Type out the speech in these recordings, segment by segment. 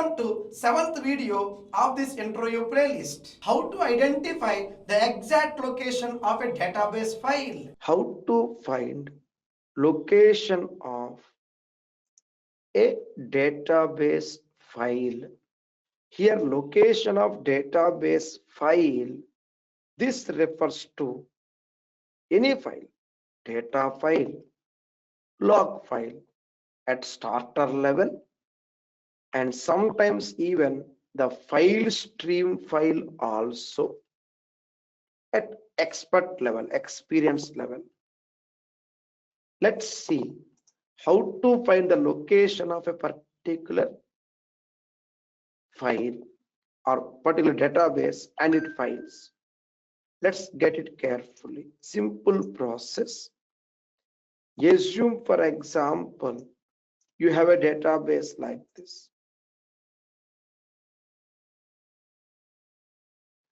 Welcome to 7th video of this interview playlist. How to identify the exact location of a database file. How to find location of a database file. Here location of database file, this refers to any file, data file, log file at starter level, and sometimes even the file stream file also at expert level, experience level. Let's see how to find the location of a particular file or particular database and its files. Let's get it carefully. Simple process. Assume, for example, you have a database like this.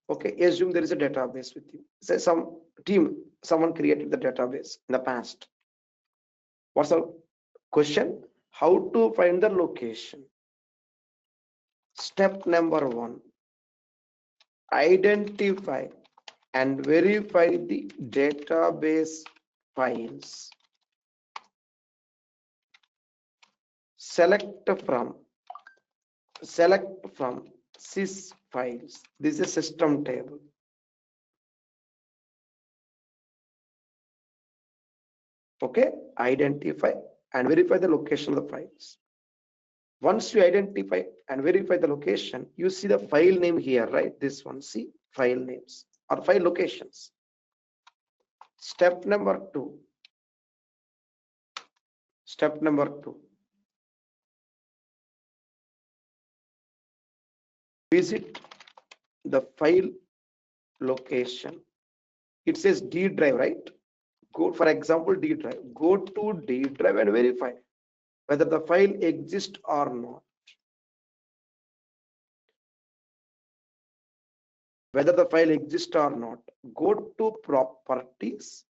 Okay, assume there is a database with you. Say some team, someone created the database in the past. What's the question? How to find the location? Step number 1, identify and verify the database files. Select from sys files. This is a system table. Okay, identify and verify the location of the files. Once you identify and verify the location, you see the file name here, right? This one, see file names or file locations. Step number 2. Visit the file location. It says D drive, right? Go, for example, D drive. Go to D drive and verify whether the file exists or not. Whether the file exists or not. Go to properties.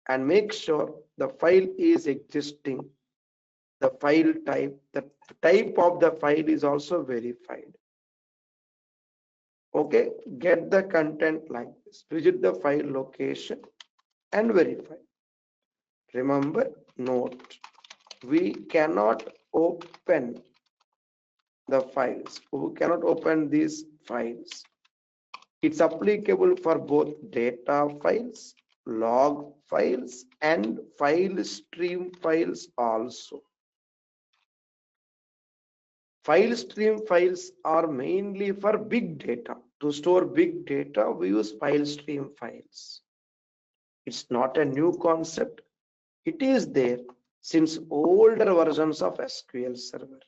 And make sure the file is existing. The file type, the type of the file is also verified. Okay, get the content like this. Visit the file location and verify. Remember, note, we cannot open the files. We cannot open these files. It's applicable for both data files, log files, and file stream files also. File stream files are mainly for big data. To store big data, we use file stream files. It's not a new concept. It is there since older versions of SQL Server.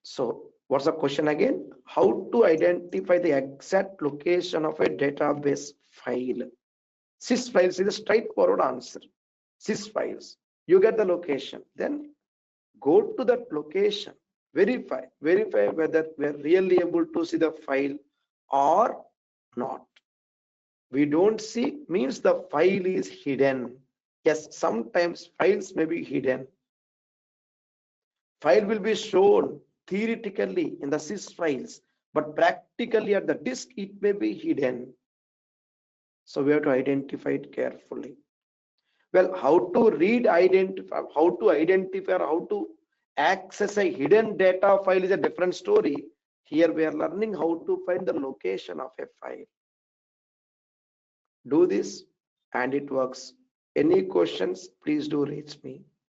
So what's the question again? How to identify the exact location of a database file? Sys files is a straightforward answer. Sys files. You get the location. Then go to that location. Verify whether we're really able to see the file or not. We don't see means the file is hidden. Yes, sometimes files may be hidden. File will be shown theoretically in the sys files, but practically at the disk it may be hidden. So we have to identify it carefully. Well, how to identify, how to access a hidden data file is a different story. Here we are learning how to find the location of a file. Do this and it works. Any questions, please do reach me.